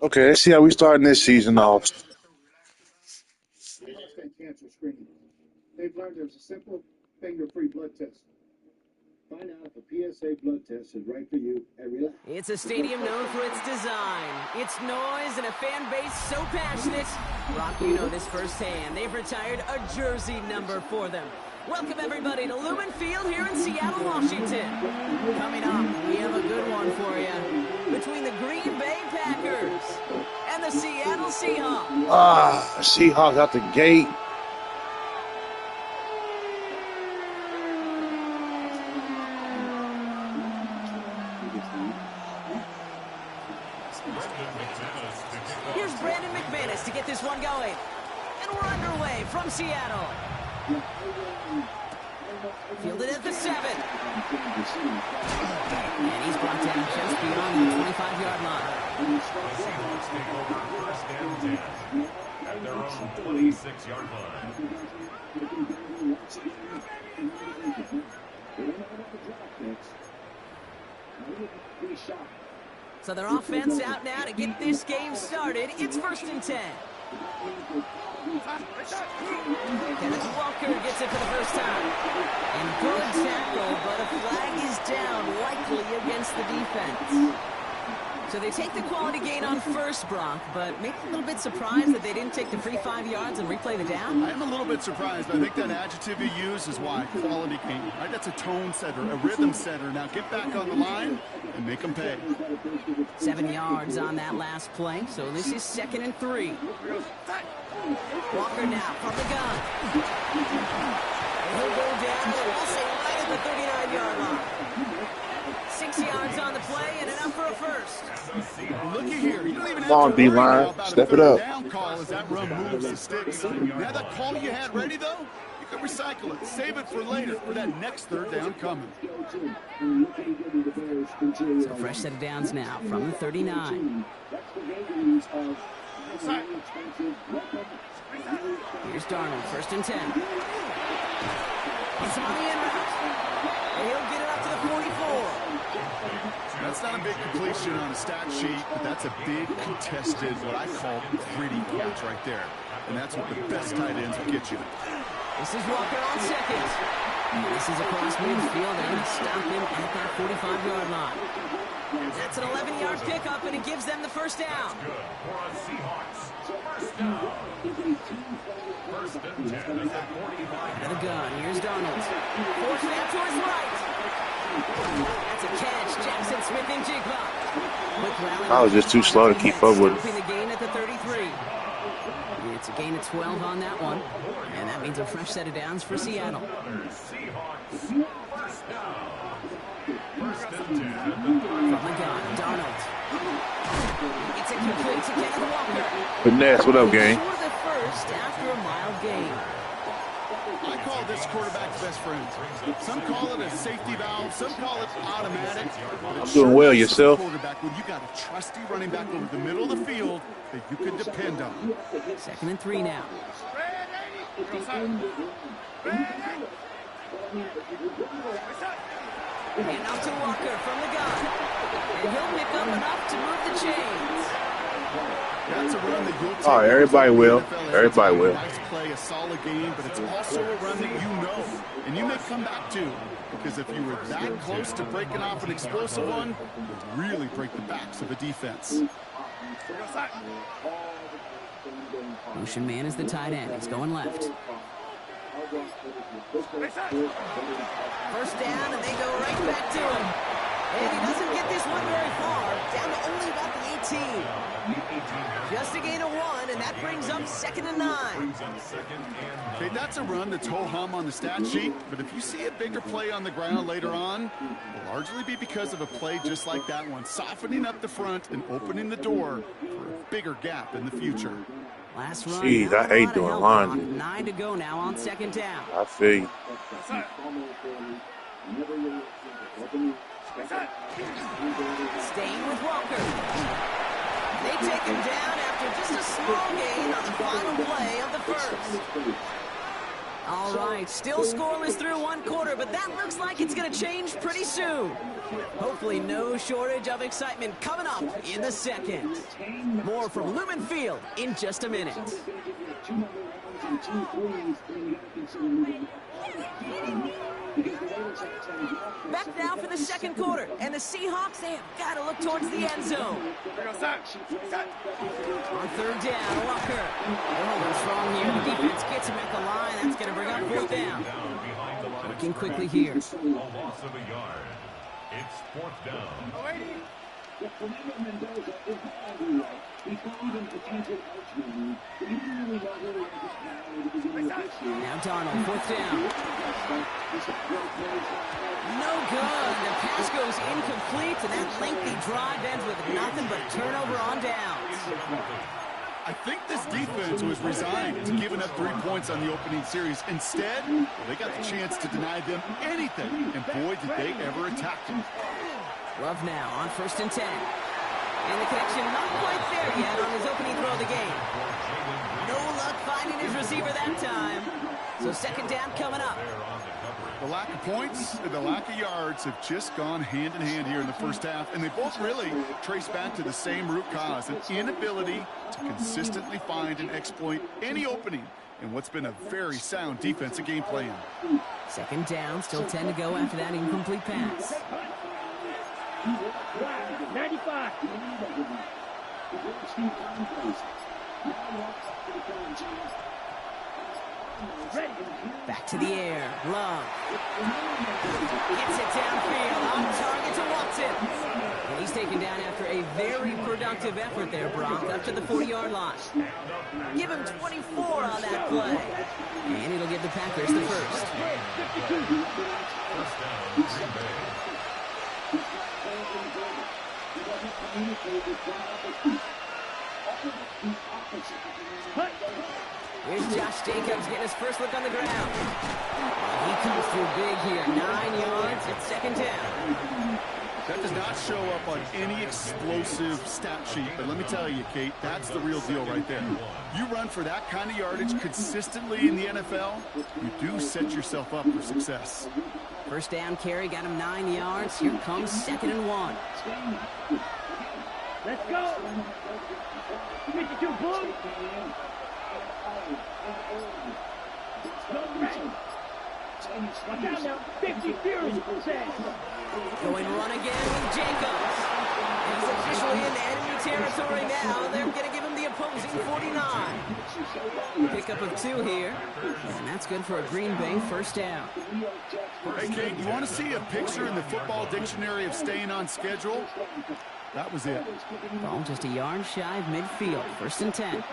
Okay, let's see how we starting this season off. Prostate cancer screening. They've learned there's a simple finger-free blood test. Find out if a PSA blood test is right for you and relax. It's a stadium known for its design, its noise, and a fan base so passionate. Rock, you know this firsthand. They've retired a jersey number for them. Welcome, everybody, to Lumen Field here in Seattle, Washington. Coming up, we have a good one for you. Between the Green Bay Packers and the Seattle Seahawks. Seahawks out the gate. Here's Brandon McManus to get this one going. And we're underway from Seattle. Fielded at the 7. And he's brought down just beyond the 25-yard line. Seahawks take over first and 10 at their own 26-yard line. So their offense out now to get this game started. It's first and 10. Kenneth Walker gets it for the first time. And good tackle, but a flag is down, likely against the defense. So they take the quality gain on first, Brock, but maybe a little bit surprised that they didn't take the free 5 yards and replay the down. I'm a little bit surprised, but I think that adjective you use is why. Quality gain, right? That's a tone setter, a rhythm setter. Now get back on the line and make them pay. 7 yards on that last play, so this is 2nd and 3. Walker now from the gun. And he'll go down, we'll say right at the 39-yard line. 6 yards on the play and enough for a first. Looky here. You don't even have Come on, to worry D-line. about Step a it up. down call as that run moves the sticks. Now that call you had ready, though, you can recycle it. Save it for later for that next third down coming. So fresh set of downs now from the 39. Here's Darnold, first and 10. He's on the in route. And he'll get it up to the 44. That's not a big completion on a stat sheet, but that's a big contested, what I call gritty catch right there. And that's what the best tight ends will get you. This is Walker on second. This is across midfield. They're going to stop him at that 45-yard line. That's an 11-yard pickup, and it gives them the first down. Good for a Seahawks. First down. First and 10 at the 45. Out of the gun. Here's Darnold. Forced down to his right. That's a catch. Jackson Smith-Njigba. I was just too slow to keep up with it. Stopping the gain at the 33. It's a gain of 12 on that one. And that means a fresh set of downs for Seattle. Seahawks. First down. First and 10 at the 35. From the gun, Darnold. It's incomplete to Kenneth Walker. Finesse, what up, gang? Short of the first after a mild gain. I call this quarterback's best friend. Some call it a safety valve, some call it automatic. I'm doing well, yourself? Quarterback when you got a trusty running back over the middle of the field that you can depend on. 2nd and 3 now. And out to Walker from the gun. And he'll pick up enough to move the chains. That's a run that you'll take. Oh, everybody will. Everybody will. Nice play, a solid game, but it's also a run that you know, and you may come back to. Because if you were that close to breaking off an explosive one, it would really break the backs of a defense. Motion man is the tight end. He's going left. First down, and they go right back to him. And he doesn't get this one very far. Down to only about the 18. Just a gain of 1, and that brings up 2nd and 9. Okay, that's a run that's ho-hum on the stat sheet, but if you see a bigger play on the ground later on, it'll largely be because of a play just like that one, softening up the front and opening the door for a bigger gap in the future. Last run. Jeez, I hate doing laundry. 9 to go now on 2nd down. I feel you. Staying with Walker. They take him down after just a small gain on the final play of the first. All right, still scoreless through one quarter, but that looks like it's going to change pretty soon. Hopefully no shortage of excitement coming up in the second. More from Lumen Field in just a minute. Back now for the second quarter, and the Seahawks, they have got to look towards the end zone. On third down, Walker. They're holding strong here. The defense gets him at the line. That's going to bring up fourth down. Working quickly here. A loss of a yard. It's fourth down. Now Donald, fourth down. No good. The pass goes incomplete, and that lengthy drive ends with nothing but turnover on downs. I think this defense was resigned to giving up 3 points on the opening series. Instead, they got the chance to deny them anything, and boy, did they ever attack them. Love now on 1st and 10. And the connection not quite there yet on his opening throw of the game. No luck finding his receiver that time. So second down coming up. The lack of points and the lack of yards have just gone hand in hand here in the first half, and they both really trace back to the same root cause, an inability to consistently find and exploit any opening in what's been a very sound defensive game plan. Second down, still 10 to go after that incomplete pass. 95. Back to the air. Love. Gets it downfield. On target to Watson. And he's taken down after a very productive effort there, Brock, up to the 40-yard line. Give him 24 on that play. And it'll give the Packers the first. First down, Green Bay. Here's Josh Jacobs getting his first look on the ground. He comes through big here. 9 yards at second down. That does not show up on any explosive stat sheet, but let me tell you, Kate, that's the real deal right there. You run for that kind of yardage consistently in the NFL, you do set yourself up for success. First down carry got him 9 yards. Here comes 2nd and 1. Let's go. 52 Blue. Watch out now. 50 Fury. Going run again with Jacobs. And he's officially in enemy territory now. They're going to give him the opposing 49. Pickup of 2 here. And that's good for a Green Bay first down. Hey, Kate, you want to see a picture in the football dictionary of staying on schedule? That was it. Ball just a yard shy of midfield. 1st and 10.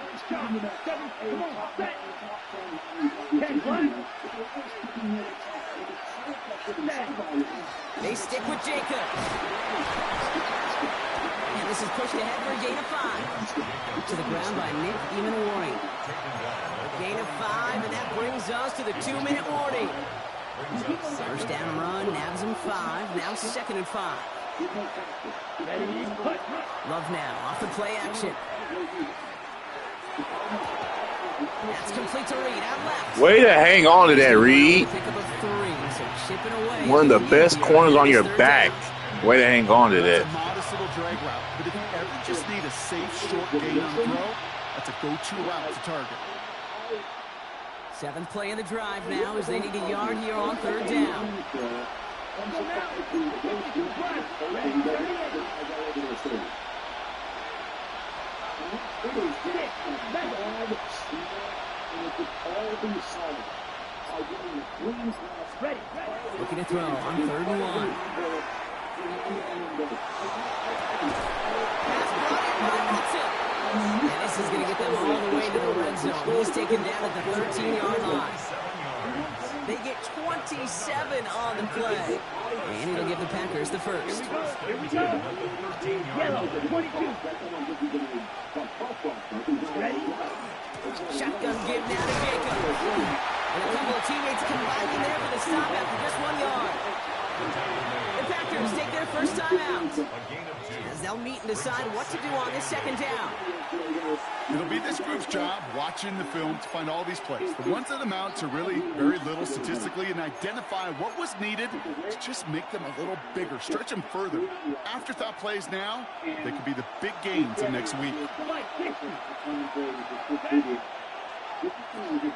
They stick with Jacobs. And this is pushed ahead for a gain of 5. To the ground by Nick, even a warning. Gain of 5, and that brings us to the 2-minute warning. First down run, nabs him 5. Now 2nd and 5. Love now, off the play action. That's complete to Reed, out left. Way to hang on to that, Reed. Pickup of 3, so chipping away. One of the best corners on your back. Way to hang on to That's that. a modest little drag route, but if you ever just need a safe, short gain on throw, that's a go-to route to target. 7th play of the drive now as they need a yard here on 3rd down. Looking to throw on 3rd and 1. Pass brought in by Watson. And this is going to get them all the way to the red zone. He's taken down at the 13-yard line. They get 27 on the play. And it'll give the Packers the first. Yellow, 22. Ready? Shotgun give now to Jacobs. And a couple of teammates combining there for the stop after just 1 yard. The Packers Packers take their first time out, as they'll meet and decide what to do on this second down. It'll be this group's job watching the film to find all these plays. The ones that amount to really very little statistically, and identify what was needed to just make them a little bigger, stretch them further. Afterthought plays now, they could be the big gains of next week.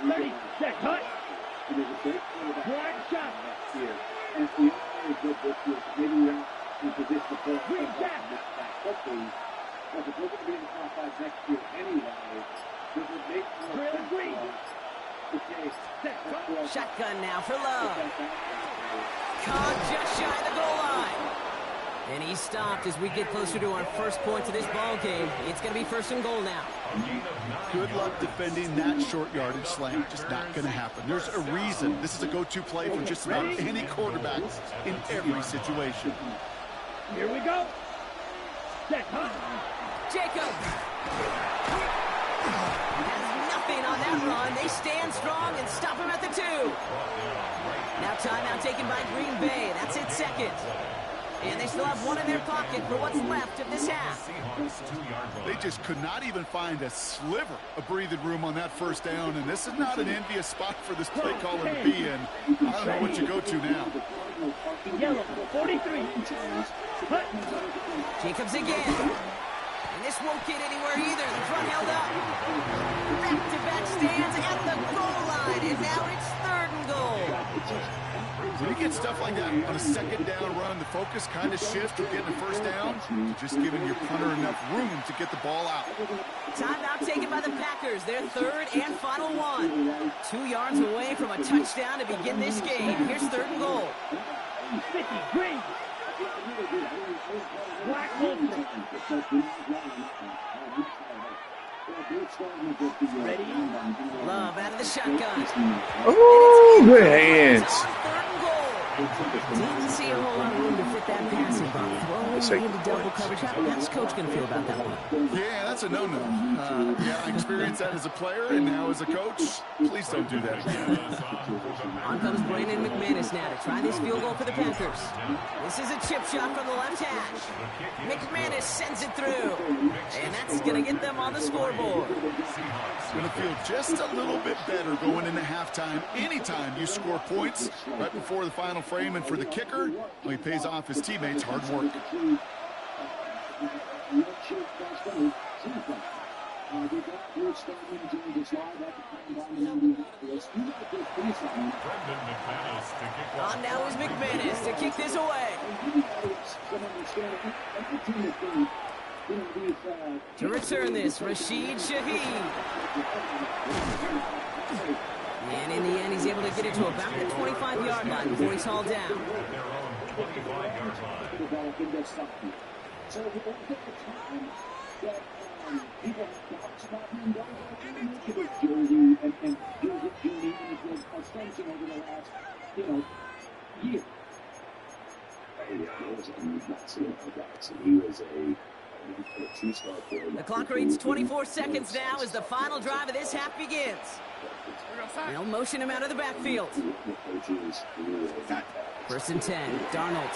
30, set, cut. Shotgun now for Love. Caught just shy of the goal line. And he's stopped as we get closer to our first points of this ball game. It's going to be first and goal now. Good luck defending that short yardage slant. Just not going to happen. There's a reason this is a go-to play for just about any quarterback in every situation. Here we go. Set, Jacob has nothing on that run. They stand strong and stop him at the 2. Now timeout taken by Green Bay. That's its second. And they still have one in their pocket for what's left of this half. They just could not even find a sliver of breathing room on that first down, and this is not an envious spot for this play caller to be in. I don't know what you go to now. Yellow, 43. Jacobs again. And this won't get anywhere either. The front held up. Back-to-back stands at the goal line, and now it's third and goal. When you get stuff like that on a second down run, the focus kind of shifts from getting a first down to just giving your punter enough room to get the ball out. Timeout taken by the Packers, their third and final one. 2 yards away from a touchdown to begin this game. Here's third and goal. 50, green. Black Holster. Ready? Love out of the shotgun. Oh, good hands. Didn't see a whole lot of room to fit that passing ball. Throwing into double coverage. How's Coach going to feel about that one? Yeah, that's a no-no. I experienced that as a player and now as a coach. Please don't do that again. On comes Brandon McManus now to try this field goal for the Panthers. This is a chip shot from the left hash. McManus sends it through. And that's going to get them on the scoreboard. Going to feel just a little bit better going into halftime. Anytime you score points right before the final frame, and for the kicker, well, he pays off his teammates' hard work. On now is McManus to kick this away. To return this, Rashid Shaheed. And in the end, he's able to get it to about the 25-yard line before he's hauled down. The clock reads 24 seconds now as the final drive of this half begins. They'll motion him out of the backfield. First and 10, Darnold.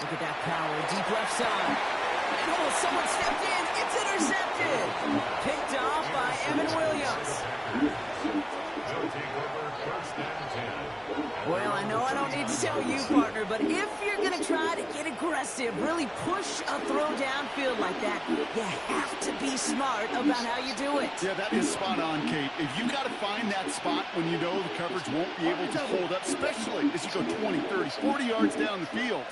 Look at that power, deep left side. And oh, someone stepped in. It's intercepted. Picked off by Evan Williams. Well, I know I don't need to tell you, partner, but if you're going to try to get aggressive, really push a throw downfield like that, you have to be smart about how you do it. Yeah, that is spot on, Kate. If you got to find that spot when you know the coverage won't be able to hold up, especially as you go 20, 30, 40 yards down the field.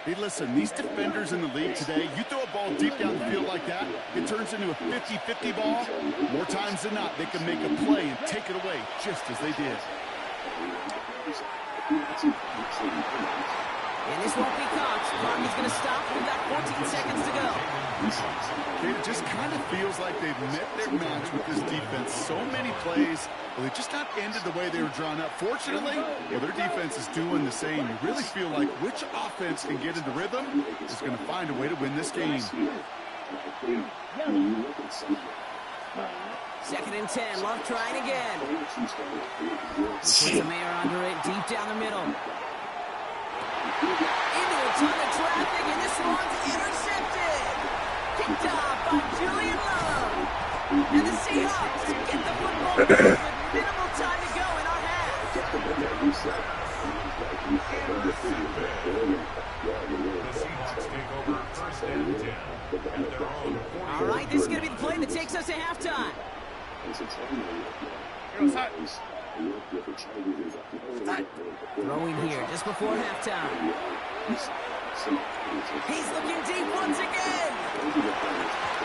Hey, listen, these defenders in the league today, you throw a ball deep down the field like that, it turns into a 50-50 ball. More times than not, they can make a play and take it away just as they did. And this won't be caught. Clock is going to stop. We've got 14 seconds to go. It just kind of feels like they've met their match with this defense. So many plays, well, they just not ended the way they were drawn up. Fortunately, well, their defense is doing the same. You really feel like which offense can get into rhythm is going to find a way to win this game. Second and 10. Love trying again. Puts a mayor under it, deep down the middle. Into a ton of traffic. Get the football with minimal time to go in our half. The Seahawks take over first and 10 at their own 40. All right, this is going to be the play that takes us to halftime. Throwing here just before halftime. He's looking deep once again.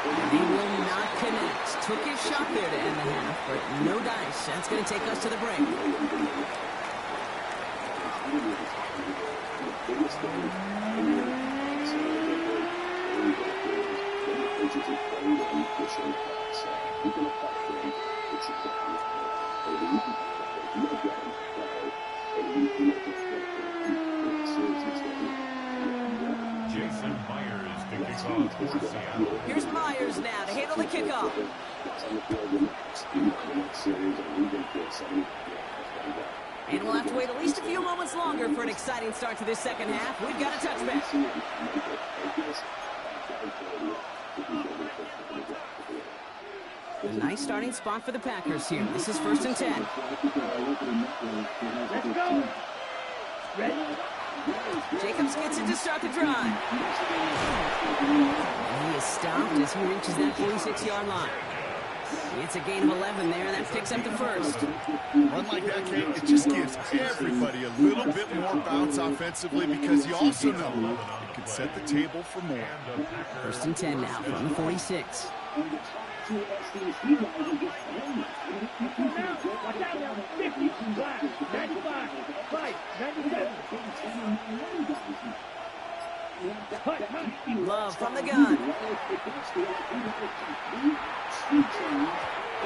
And he will not connect. Took his shot there to end the half, but no dice. That's going to take us to the break. Jason Myers to kick off for Seattle. Here's Myers now to handle the kickoff. And we'll have to wait at least a few moments longer for an exciting start to this second half. We've got a touchback. A nice starting spot for the Packers here. This is 1st and 10. Let's go. Ready? Jacobs gets it to start the drive. And he is stopped as he reaches that 46-yard line. It's a gain of 11 there. That picks up the first. Run like that, Kate, it just gives everybody a little bit more bounce offensively because you also know it can set the table for more. 1st and 10 now from the 46. Watch out now. 50, 95, 5, 97. Love from the gun.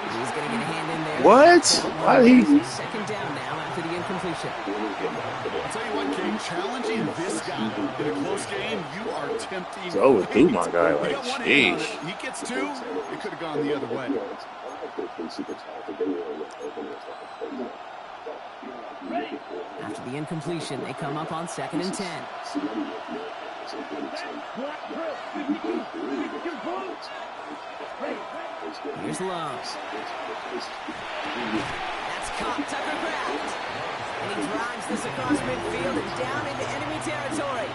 He's going to get a hand in there. What? Why did he? Second down now after the incompletion. I'll tell you what, Kate, challenging this guy in a close game, you are tempting. So overthrew my guy, You like, got one hand on sheesh. it. He gets two, it could have gone the other way. After the incompletion, they come up on 2nd and 10. Here's Love. That's caught Tucker Kraft. And he drives this across midfield and down into enemy territory.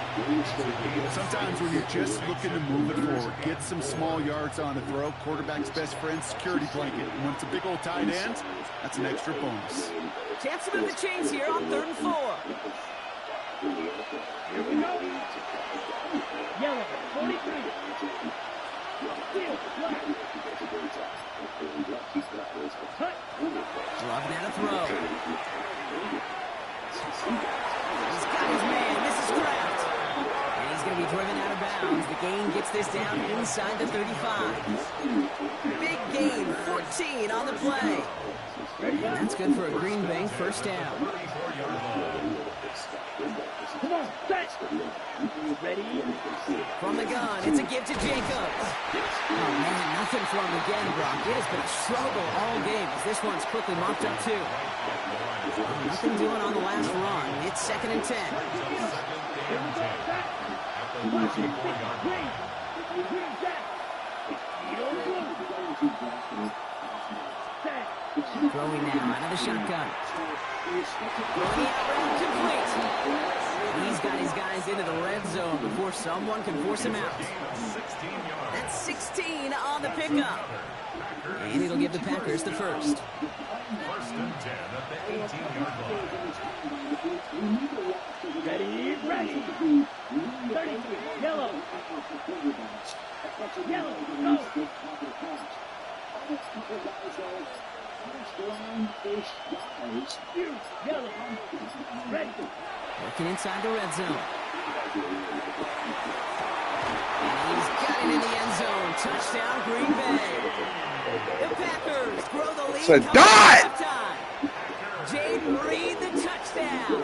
Sometimes when you're just looking to move it forward, get some small yards on a throw, quarterback's best friend, security blanket. And when it's a big old tight end, that's an extra bonus. Chance to move the chains here on 3rd and 4. Here we go. Yellow, 43. Field, black. Cut. Love now to throw. He's got his man. This is Kraft. And he's going to be driven out of bounds. The gain gets this down inside the 35. Big gain, 14 on the play. And that's good for a Green Bay first down. 34-yard line. Come on, set. Ready? From the gun, it's a give to Jacobs. Oh, man, nothing for him again, Brock. It has been a struggle all game as this one's quickly mopped up, too. Nothing doing on the last run. It's 2nd and 10. Throwing now out of the shotgun. Throwing out route complete. He's got his guys into the red zone before someone can force him out. That's 16 on the pickup. And it'll give the Packers the first. 1st and 10 at the 18-yard line. Ready, ready. 30, yellow. Yellow, go. Yellow, ready. Working inside the red zone. And he's got it in the end zone. Touchdown, Green Bay. The Packers grow the lead. It's a dot! Jaden Reed, the touchdown.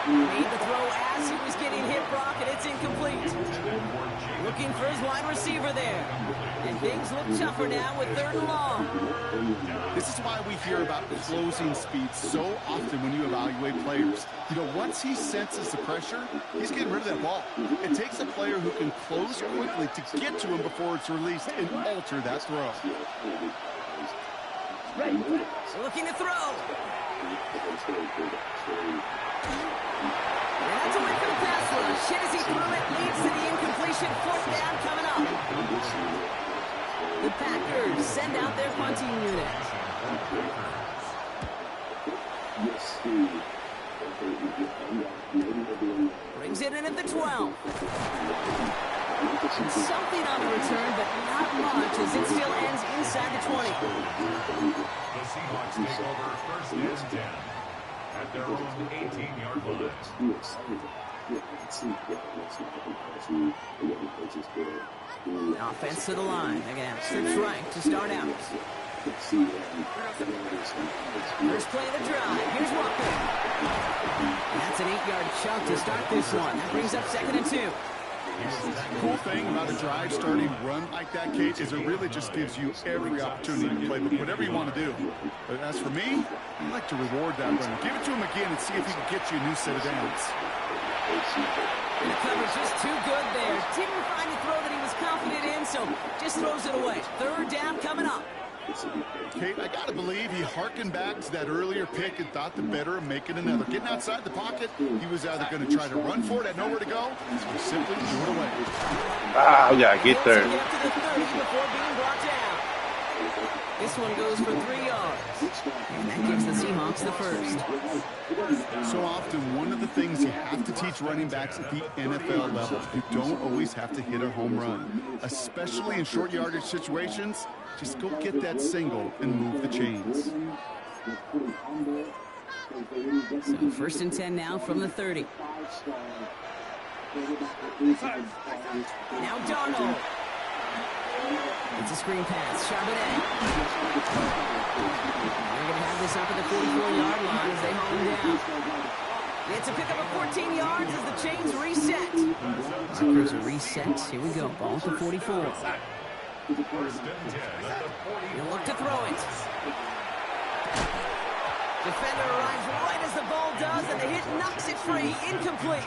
Made the throw as he was getting hit, Brock, and it's incomplete. Looking for his wide receiver there. And things look tougher now with 3rd and long. This is why we hear about closing speed so often when you evaluate players. You know, once he senses the pressure, he's getting rid of that ball. It takes a player who can close quickly to get to him before it's released and alter that throw. Ready. Looking to throw. And that's away from the pass rush. Hit as he threw it, leads to the incompletion. 4th down coming up. The Packers send out their punting unit. Brings it in at the 12. And something on the return, but not much as it still ends inside the 20. The Seahawks take over 1st and 10 at their own 18-yard line. Offense to the line. They're going to have trips right to start out. First play of the drive. Here's Walker. That's an 8-yard chunk to start this one. That brings up 2nd and 2. The cool thing about a drive starting run like that, Kate, is it really just gives you every opportunity to play with whatever you want to do. But as for me, I like to reward that runner. Give it to him again and see if he can get you a new set of downs. And the coverage just too good there. Didn't find a throw that he was confident in, so just throws it away. 3rd down coming up. Kate, I got to believe he harkened back to that earlier pick and thought the better of making another. Getting outside the pocket, he was either going to try to run for it, had nowhere to go, or simply threw it away. Ah, yeah, get there. Get to the 30 before being brought down. This one goes for 3 yards. And that gives the Seahawks the first. So often, one of the things you have to teach running backs at the NFL level, you don't always have to hit a home run. Especially in short yardage situations, just go get that single and move the chains. So 1st and 10 now from the 30. Now Donald. It's a screen pass. Charbonnet. They're going to have this up at the 44-yard line as they home down. It's a pickup of 14 yards as the chains reset. Markers are reset. Here we go. Ball at the 44. He'll look to throw it. Defender arrives right as the ball does, and the hit knocks it free. Incomplete.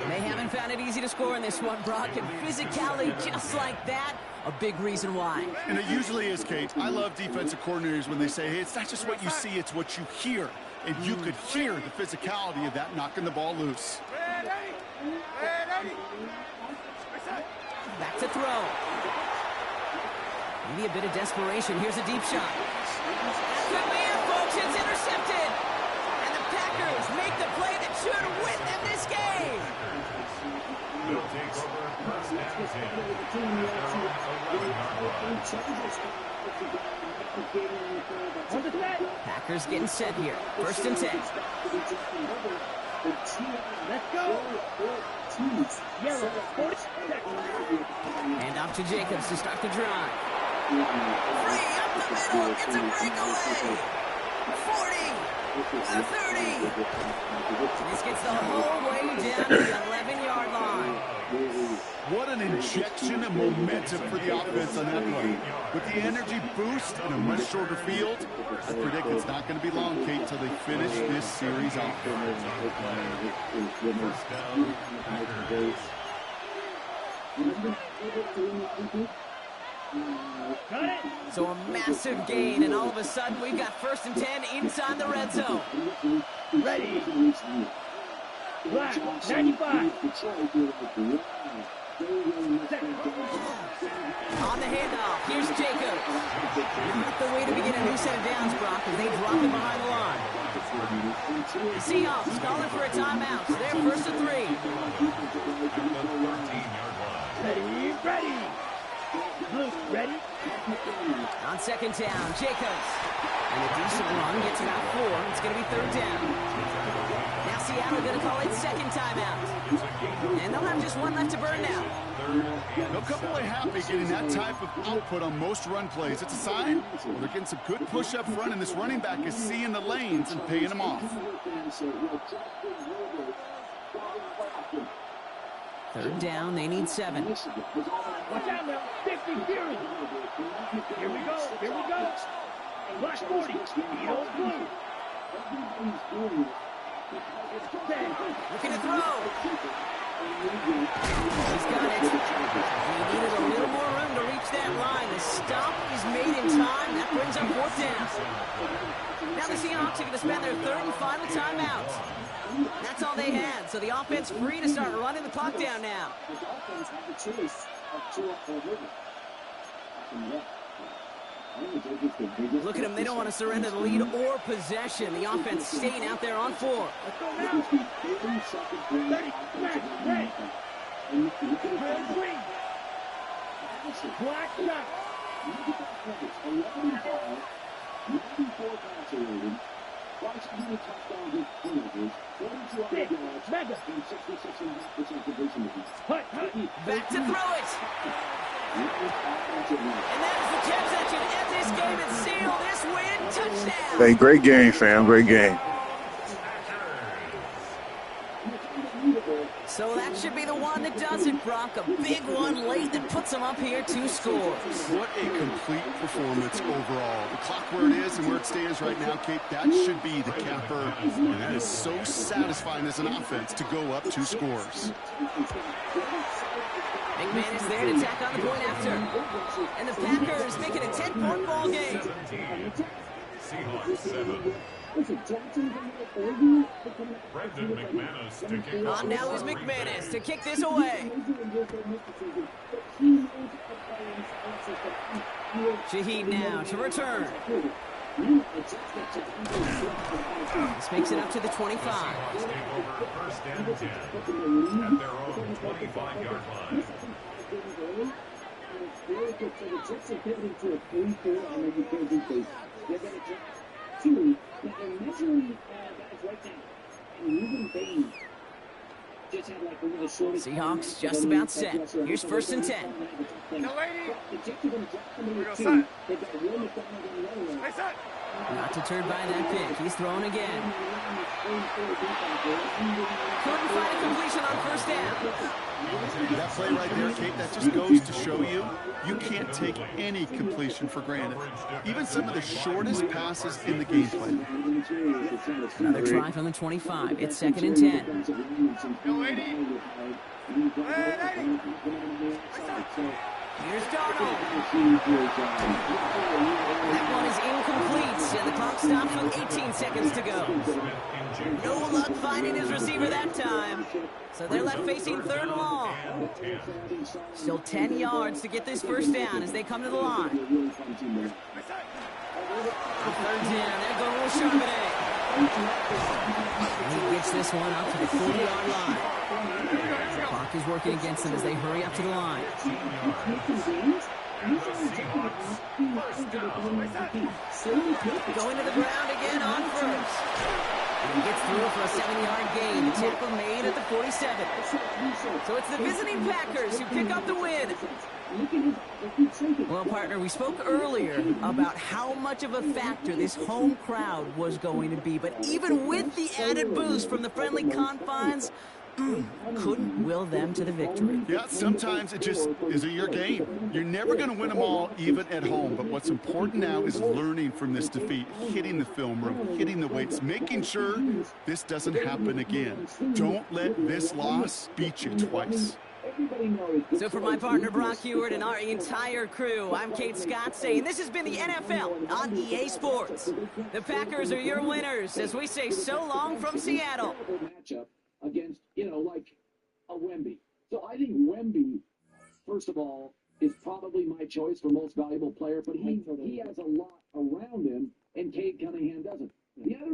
They haven't found it easy to score in this one, Brock, and physicality just like that, a big reason why. And it usually is, Kate. I love defensive coordinators when they say, hey, it's not just what you see, it's what you hear. And you could hear the physicality of that knocking the ball loose. Back to throw. Maybe a bit of desperation. Here's a deep shot. Could be it, folks. It's intercepted. And the Packers make the play that should win them this game. They'll take over 1st and 10 at their own 11-yard line. On the set. Packers getting set here. 1st and 10. Let's go. Yellow. 40 seconds. And off to Jacobs to start the drive. Free up the middle. It's a breakaway. 40. 30. This gets the whole way down to the 11-yard line. What an injection of momentum for the offense on that run. With the energy boost and a much shorter field, I predict it's not going to be long, Kate, till they finish this series off. First down, Packers. So a massive gain, and all of a sudden we've got 1st and 10 inside the red zone. Ready. Black. 95. On the handoff, here's Jacobs. Not the way to begin a new set of downs, Brock, as they drop it behind the line. The Seahawks calling for a timeout, so they're 1st and 3. Ready. Ready. Luke, ready? On 2nd down, Jacobs. And a decent run gets about 4. It's going to be 3rd down. Now Seattle going to call it 2nd timeout. And they'll have just one left to burn now. 3rd They'll come away happy getting that type of output on most run plays. It's a sign they're getting some good push up front, and this running back is seeing the lanes and paying them off. Third down, they need 7. Watch out now. 50 Fury. Here we go. Here we go. Black 40. Eagles blue. Looking to throw. He's got it. He needed a little more room to reach that line. The stop is made in time. That brings up 4th down. Now the Seahawks are going to spend their 3rd and final timeout. That's all they had. So the offense free to start running the clock down now. Look at them. They don't want to surrender the lead or possession. The offense staying out there on 4. Let's go now. 30. Red. Green. Black shot. 6. Mega. Back to throw it. And that is the catch that should end this game and seal this win. Touchdown. Hey, great game, fam. Great game. So that should be the one that does it, Brock. A big one late that puts them up here 2 scores. What a complete performance overall. The clock where it is and where it stands right now, Kate, that should be the capper. And that is so satisfying as an offense to go up 2 scores. McMahon is there to tack on the point after. And the Packers make it a 10-point ball game. Seahawks 7. Brendan McManus to kick off. On now is McManus to kick this away. Shaheed now to return. This makes it up to the 25. Seahawks take over 1st and 10 at their own 25-yard line. Seahawks just about set. Here's 1st and 10. Not deterred by that pick. He's thrown again. Couldn't find a completion on 1st down. That play right there, Kate, that just goes to show you, you can't take any completion for granted. Even some of the shortest passes in the game plan. Another try from the 25. It's 2nd and 10. Here's Darnold. That one is incomplete, and the clock stops with 18 seconds to go. No luck finding his receiver that time. So they're left facing 3rd and long. Still 10 yards to get this 1st down as they come to the line. 3rd down. They're going with Charbonnet. He gets this one up to the 40-yard line. Clock is working against them as they hurry up to the line. Going to the ground again on 1st. And he gets through for a 7-yard gain. The tackle made at the 47. So it's the visiting Packers who pick up the win. Well, partner, we spoke earlier about how much of a factor this home crowd was going to be. But even with the added boost from the friendly confines, couldn't will them to the victory. Yeah, sometimes it just isn't your game. You're never going to win them all, even at home. But what's important now is learning from this defeat, hitting the film room, hitting the weights, making sure this doesn't happen again. Don't let this loss beat you twice. So for my partner Brock Heward and our entire crew, I'm Kate Scott saying this has been the NFL on EA Sports. The Packers are your winners as we say so long from Seattle. Against, like a Wemby. So I think Wemby, first of all, is probably my choice for most valuable player, but he has a lot around him, and Cade Cunningham doesn't. The other